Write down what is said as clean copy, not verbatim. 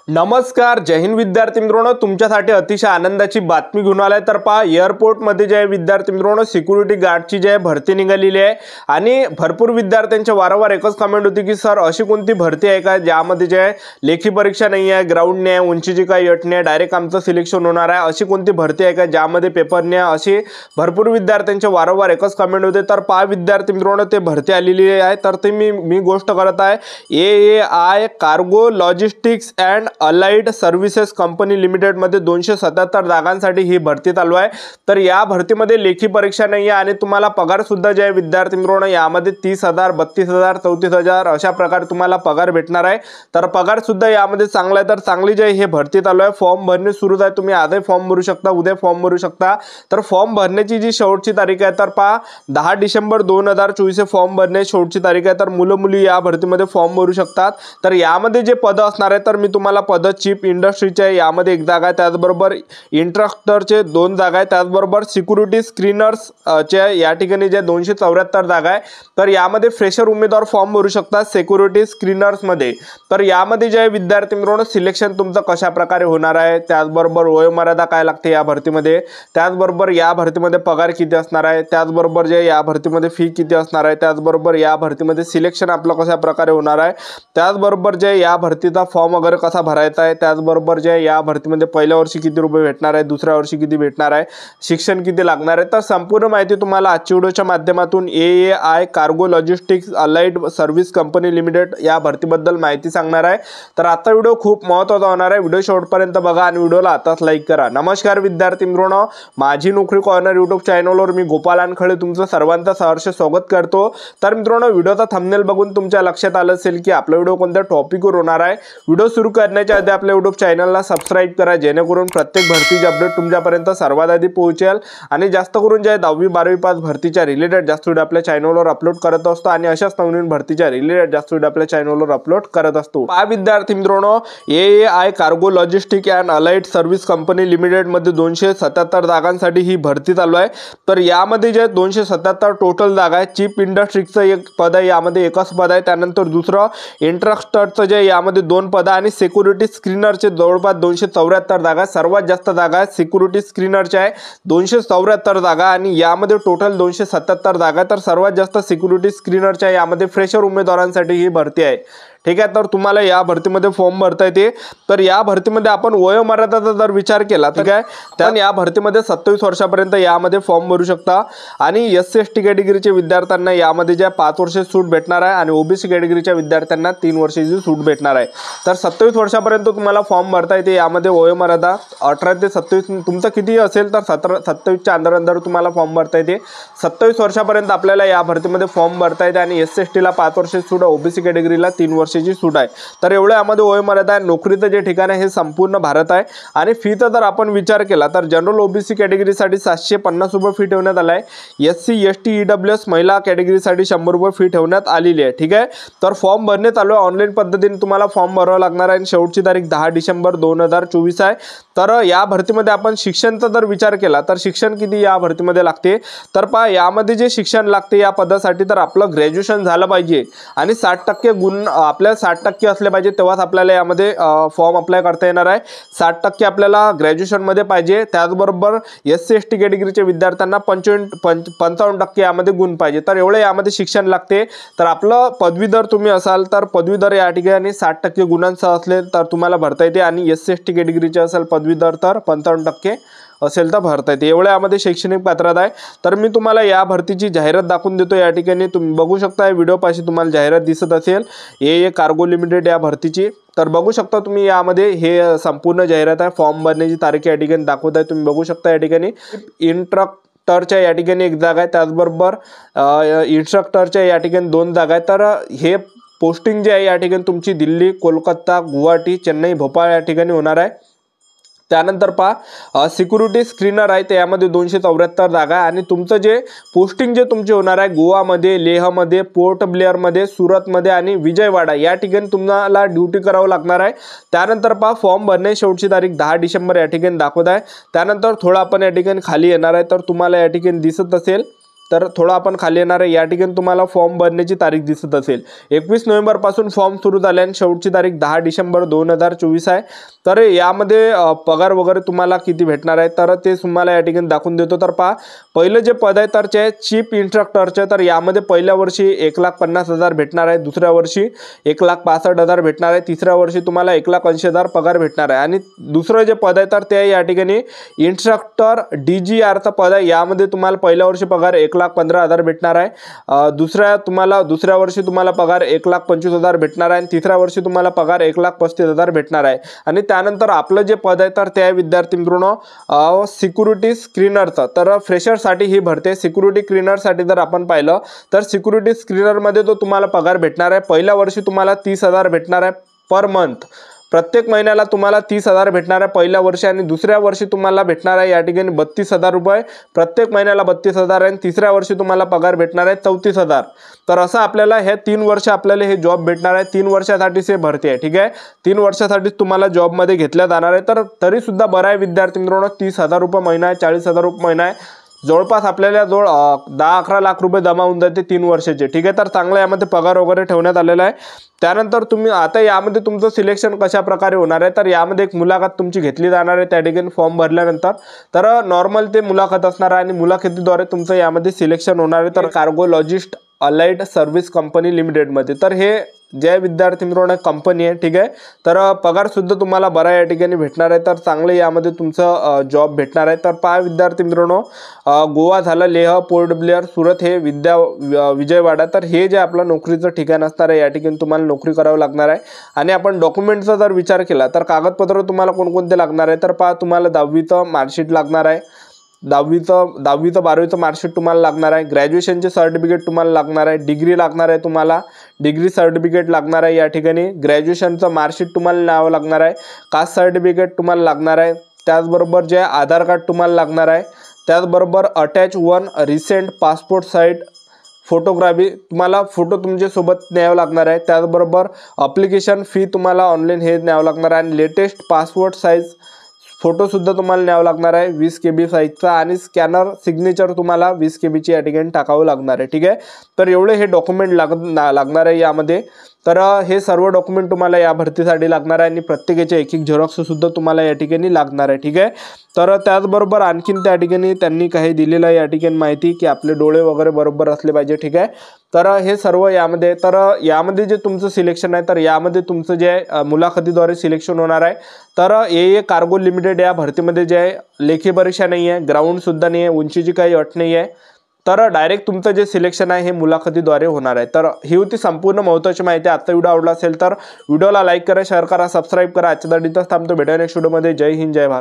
नमस्कार, जय हिंद विद्यार्थी मित्रांनो, तुमच्यासाठी अतिशय आनंदाची बातमी घेऊन आलाय। तर पहा, एअरपोर्ट मध्ये जे विद्यार्थी मित्रांनो सिक्युरिटी गार्डची जे भरती निघालेली आहे आणि भरपूर विद्यार्थ्यांच्या वारंवार एकच कमेंट होती की सर अशी कोणती भरती आहे का ज्यामध्ये जे लेखी परीक्षा नाही आहे, ग्राउंड नाही आहे, उंचीची काही अट नाही, डायरेक्ट आमचं सिलेक्शन होणार आहे, अशी कोणती भरती आहे का ज्यामध्ये पेपर नाही आहे, अशी भरपूर विद्यार्थ्यांच्या वारंवार एकच कमेंट होते। तर पहा विद्यार्थी मित्रांनो, ते भरती आलेली आहे। तर ते मी गोष्ट करत आहे AAI cargo logistics and allied services company limited मध्ये 277 जागांसाठी ही भरती चालू आहे। तर या भरतीमध्ये लेखी परीक्षा नाही आहे आणि तुम्हाला पगार सुद्धा जे विद्यार्थी मित्रांनो यामध्ये 30,000, 32,000, 34,000 अशा प्रकारे तुम्हाला पगार भेटणार आहे। तर पगार सुद्धा यामध्ये चांगला आहे। तर चांगली जे हे भरती चालू आहे, फॉर्म भरणे सुरू आहे। तुम्ही आजही फॉर्म भरू शकता, उद्या फॉर्म भरू शकता। तर फॉर्म भरण्याची जी शेवटची तारीख आहे तर पहा 10 डिसेंबर 2024 फॉर्म भरणे शेवटची तारीख आहे। तर मुलं मुली या भरतीमध्ये फॉर्म भरू शकतात। तर यामध्ये जे पद असणार आहे तर मी तुम्हाला पद चीफ इंडस्ट्रीचे यामध्ये एक जागा आहे, त्याचबरोबर इंट्रक्टरचे 2 जागा आहे, त्याचबरोबर सिक्युरिटी स्क्रीनर्स चे या ठिकाणी जे 274 जागा आहे। तर यामध्ये फ्रेशर उमेदवार फॉर्म भरू शकतात सिक्युरिटी स्क्रीनर्स मध्ये। तर यामध्ये जे विद्यार्थी मित्रांनो सिलेक्शन तुमचं कशा प्रकारे होणार आहे, त्याचबरोबर वयोमर्यादा काय लागते या भरतीमध्ये, त्याचबरोबर या भरतीमध्ये पगार किती असणार आहे, त्याचबरोबर जे या भरतीमध्ये फी किती असणार आहे, त्याचबरोबर या भरतीमध्ये सिलेक्शन आपलं कशा प्रकारे होणार आहे, त्याचबरोबर जे या भरतीचा फॉर्म वगैरे कसा भरायचा आहे, त्याचबरोबर जे या भरतीमध्ये पहिल्या वर्षी किती रुपये भेटणार आहे, दुसऱ्या वर्षी किती भेटणार आहे, शिक्षण किती लागणार आहे, तर संपूर्ण माहिती तुम्हाला आजच्या व्हिडिओच्या माध्यमातून AAI cargo logistics allied service company limited या भरतीबद्दल माहिती सांगणार आहे। तर आता व्हिडिओ खूप महत्त्वाचा होणार आहे, व्हिडिओ शेवटपर्यंत बघा आणि व्हिडिओला आताच लाईक करा। नमस्कार विद्यार्थी मित्रांनो, माझी नोकरी कॉर्नर यूट्यूब चॅनलवर मी गोपाल अनखळे तुमचं सर्वांचं सहर्ष स्वागत करतो। तर मित्रांनो, व्हिडिओचा थंबनेल बघून तुमच्या लक्षात आलं असेल की आपला व्हिडिओ कोणत्या टॉपिकवर होणार आहे। व्हिडिओ सुरू करण्याच्या आधी आपल्या यूट्यूब चॅनलला सबस्क्राइब करा, जेणेकरून प्रत्येक भरतीचे अपडेट तुमच्यापर्यंत सर्वात आधी पोहोचेल। आणि जास्त करून जे 10वी 12वी पास भरतीच्या रिलेटेड जास्त व्हिडिओ आपल्या चॅनलवर अपलोड करत असतो आणि अशाच नवीन भरतीच्या रिलेटेड जास्त व्हिडिओ आपल्या चॅनलवर अपलोड करत असतो। पहा विद्यार्थी मित्रांनो, AAI cargo logistic and allied service company limited मध्ये 277 जागांसाठी ही भरती चालू आहे। तर यामध्ये जे 277 टोटल जागा आहे, चीफ इंडस्ट्रीचं एक पद आहे, यामध्ये एकच पद आहे, त्यानंतर दुसरं इंट्रक्टरचं जे यामध्ये 2 पद आणि सिक्युरिटी स्क्रीनरचे जवळपास 274 जागा, सर्वात जास्त जागा सिक्युरिटी स्क्रीनरच्या आहे 274 जागा आणि यामध्ये टोटल 277 जागा। तर सर्वात जास्त सिक्युरिटी स्क्रीनरच्या यामध्ये फ्रेशर उमेदवारांसाठी ही भरती आहे। ठीक आहे, तर तुम्हाला या भरतीमध्ये फॉर्म भरता येते। तर या भरतीमध्ये आपण वयोमर्यादेचा जर विचार केला तर काय, तर या भरतीमध्ये 27 वर्षापर्यंत यामध्ये फॉर्म भरू शकता आणि SC/ST कॅटेगरीच्या विद्यार्थ्यांना यामध्ये ज्या 5 वर्षे सूट भेटणार आहे आणि OBC कॅटेगरीच्या विद्यार्थ्यांना 3 वर्षाची सूट भेटणार आहे। तर 27 वर्षापर्यंत तुम्हाला फॉर्म भरता येते। यामध्ये वयोमर्यादा 18 ते 27 तुमचं किती असेल तर 27च्या अंदर तुम्हाला फॉर्म भरता येते। 27 वर्षापर्यंत आपल्याला या भरतीमध्ये फॉर्म भरता येते आणि SC/STला 5 वर्षे सूट, OBC कॅटेगरीला 3 वर्षाची सूट आहे। तर एवढे यामध्ये वयोमर्यादा आहे। नोकरीचं जे ठिकाण आहे हे संपूर्ण भारत आहे आणि फीचा जर आपण विचार केला तर जनरल OBC कॅटेगरीसाठी 750 रुपये फी ठेवण्यात आला आहे। SC/ST EWS महिला कॅटेगरीसाठी 100 रुपये फी ठेवण्यात आलेली आहे। ठीक आहे, तर फॉर्म भरणे चालू आहे, ऑनलाईन पद्धतीने तुम्हाला फॉर्म भरावा लागणार आहे आणि शेवटची तारीख 10 डिसेंबर 2024 आहे। तर या भरतीमध्ये आपण शिक्षणाचा जर विचार केला तर शिक्षण किती या भरतीमध्ये लागते, तर पहा यामध्ये जे शिक्षण लागते या पदासाठी तर आपलं ग्रॅज्युएशन झालं पाहिजे आणि 60% गुण आपल्या 60% असले पाहिजे, तेव्हाच आपल्याला यामध्ये फॉर्म अप्लाय करता येणार आहे। 60% आपल्याला ग्रॅज्युएशन मध्ये पाहिजे, त्याचबरोबर SC/ST कॅटेगरीच्या विद्यार्थ्यांना 55% यामध्ये गुण पाहिजे। तर एवढे यामध्ये शिक्षण लागते। तर आपलं पदवीधर तुम्ही असाल तर पदवीधर या ठिकाणी 60% गुणांसह असले तर तुम्हाला भरता येते आणि SC/ST कॅटेगरीचे असेल पदवीधर तर 55% असेल तर भरता येते। एवढ्या यामध्ये शैक्षणिक पात्रता आहे। तर मी तुम्हाला या भरतीची जाहिरात दाखवून देतो। या ठिकाणी तुम्ही बघू शकता, व्हिडिओ पाशी तुम्हाला जाहिरात दिसत असेल AAI कार्गो लिमिटेड या भरतीची। तर बघू शकता तुम्ही यामध्ये हे संपूर्ण जाहिरात आहे। फॉर्म भरण्याची तारीख या ठिकाणी दाखवत आहे, तुम्ही बघू शकता। या ठिकाणी इंट्रक्टरच्या या ठिकाणी एक जागा आहे, त्याचबरोबर इंस्ट्रक्टरच्या या ठिकाणी 2 जागा आहेत। तर हे पोस्टिंग जे आहे या ठिकाणी तुमची दिल्ली, कोलकाता, गुवाहाटी, चेन्नई, भोपाळ या ठिकाणी होणार आहे। त्यानंतर पहा सिक्युरिटी स्क्रीनर आहे, त्यामध्ये 274 जागा आहे आणि तुमचं जे पोस्टिंग जे तुमचे होणार आहे गोवामध्ये, लेहमध्ये, पोर्ट ब्लेअरमध्ये, सुरतमध्ये आणि विजयवाडा या ठिकाणी तुम्हाला ड्युटी करावं लागणार आहे। त्यानंतर पहा फॉर्म भरणे शेवटची तारीख 10 डिसेंबर या ठिकाणी दाखवत आहे। त्यानंतर थोडं आपण या ठिकाणी खाली येणार आहे, तर तुम्हाला या ठिकाणी दिसत असेल तर थोडं आपण खाली येणार आहे. या ठिकाणी तुम्हाला फॉर्म भरण्याची तारीख दिसत असेल 21 नोव्हेंबरपासून फॉर्म सुरू झाले आणि शेवटची तारीख 10 डिसेंबर 2024 आहे. तर यामध्ये पगार वगैरे तुम्हाला किती भेटणार आहे तर ते तुम्हाला या ठिकाणी दाखवून देतो. तर पहा, पहिलं जे पद आहे तर ते चीफ इन्स्ट्रक्टरचे, तर यामध्ये पहिल्या वर्षी 1,50,000 भेटणार आहे, दुसऱ्या वर्षी 1,65,000 भेटणार आहे, तिसऱ्या वर्षी तुम्हाला 1,80,000 पगार भेटणार आहे. आणि दुसरं जे पद आहे तर ते या ठिकाणी इन्स्ट्रक्टर DGRचं पद आहे. यामध्ये तुम्हाला पहिल्या वर्षी पगार 1,15,000 भेटणार आहे, दुसऱ्या वर्षी तुम्हाला पगार 1,25,000 भेटणार आहे आणि तिसऱ्या वर्षी तुम्हाला पगार 1,35,000 भेटणार आहे. आणि त्यानंतर आपलं जे पद आहे तर त्या विद्यार्थी मित्रांनो सिक्युरिटी स्क्रीनरचं, तर फ्रेशरसाठी ही भरते. सिक्युरिटी स्क्रीनरसाठी जर आपण पाहिलं तर सिक्युरिटी स्क्रीनरमध्ये तो तुम्हाला पगार भेटणार आहे. पहिल्या वर्षी तुम्हाला 30,000 भेटणार आहे पर मंथ, प्रत्येक महिन्याला तुम्हाला 30,000 भेटणार आहे पहिल्या वर्षी. आणि दुसऱ्या वर्षी तुम्हाला भेटणार आहे या ठिकाणी 32,000 रुपये, प्रत्येक महिन्याला 32,000 आहे. आणि तिसऱ्या वर्षी तुम्हाला पगार भेटणार आहे 34,000. तर असं आपल्याला हे 3 वर्ष आपल्याला हे जॉब भेटणार आहे. 3 वर्षासाठीच हे भरती आहे, ठीक आहे. 3 वर्षासाठीच तुम्हाला जॉबमध्ये घेतल्या जाणार आहे. तर तरीसुद्धा बरं आहे विद्यार्थी मित्रांनो, 30,000 रुपये महिना आहे, 40,000 रुपये महिना आहे. जवळपास आपल्याला 10-11 लाख रुपये जमा होऊन जाते 3 वर्षाचे, ठीक आहे. तर चांगला यामध्ये पगार वगैरे ठेवण्यात आलेला आहे. त्यानंतर तुम्ही आता यामध्ये तुमचं सिलेक्शन कशा प्रकारे होणार आहे तर यामध्ये एक मुलाखत तुमची घेतली जाणार आहे त्या ठिकाणी फॉर्म भरल्यानंतर. तर नॉर्मल ते मुलाखत असणार आहे आणि मुलाखतीद्वारे तुमचं यामध्ये सिलेक्शन होणार आहे. तर कार्गोलॉजिस्ट अलाइड सर्व्हिस कंपनी लिमिटेडमध्ये, तर हे जे विद्यार्थी मित्रांनो कंपनी आहे, ठीक आहे. तर पगारसुद्धा तुम्हाला बरा या ठिकाणी भेटणार आहे. तर चांगले यामध्ये तुमचं जॉब भेटणार आहे. तर पहा विद्यार्थी मित्रांनो, गोवा झालं, लेह, पोर्ट ब्लेअर, सुरत, हे विजयवाडा, तर हे जे आपलं नोकरीचं ठिकाण असणार आहे या ठिकाणी तुम्हाला नोकरी करावं लागणार आहे. आणि आपण डॉक्युमेंटचा जर विचार केला तर कागदपत्र तुम्हाला कोणकोणते लागणार आहे तर पहा, तुम्हाला 10वीचं मार्कशीट लागणार आहे, 10वीचं 12वीचं मार्कशीट तुम्हाला लागणार आहे, ग्रॅज्युएशनचे सर्टिफिकेट तुम्हाला लागणार आहे, डिग्री लागणार आहे, तुम्हाला डिग्री सर्टिफिकेट लागणार आहे या ठिकाणी, ग्रॅज्युएशनचं मार्कशीट तुम्हाला न्यावं लागणार आहे, कास्ट सर्टिफिकेट तुम्हाला लागणार आहे, त्याचबरोबर जे आधार कार्ड तुम्हाला लागणार आहे, त्याचबरोबर attach 1 recent passport size photography, तुम्हाला फोटो तुमच्यासोबत न्यावं लागणार आहे, त्याचबरोबर अप्लिकेशन फी तुम्हाला ऑनलाईन हे न्यावं लागणार आहे, आणि लेटेस्ट पासपोर्ट साईज फोटोसुद्धा तुम्हाला न्यावं लागणार आहे 20 KB साईजचा, आणि स्कॅनर सिग्नेचर तुम्हाला 20 KBची या ठिकाणी टाकावं लागणार आहे, ठीक आहे. तर एवढे हे डॉक्युमेंट लागणार आहे यामध्ये. तर हे सर्व डॉक्युमेंट तुम्हाला या भरतीसाठी लागणार आहे आणि प्रत्येकाचे एक झेरॉक्ससुद्धा तुम्हाला या ठिकाणी लागणार आहे, ठीक आहे. तर त्याचबरोबर आणखीन त्या ठिकाणी त्यांनी काही दिलेलं आहे या ठिकाणी माहिती की आपले डोळे वगैरे बरोबर असले पाहिजे, ठीक आहे. तर हे सर्व यामध्ये, तर यामध्ये जे तुमचं सिलेक्शन आहे तर यामध्ये तुमचं जे मुलाखतीद्वारे सिलेक्शन होणार आहे. तर हे कार्गो लिमिटेड या भरतीमध्ये जे आहे लेखी परीक्षा नाही आहे, ग्राउंडसुद्धा नाही आहे, उंचीची काही अट नाही आहे. तर डायरेक्ट तुमचं जे सिलेक्शन आहे हे मुलाखतीद्वारे होणार आहे. तर ही होती संपूर्ण महत्त्वाची माहिती. आता व्हिडिओ आवडला असेल तर व्हिडिओला लाईक करा, शेअर करा, सबस्क्राईब करा. आजच्या इथंच थांबतो. भेटूया नेक्स्ट व्हिडिओमध्ये. जय हिंद, जय भारत.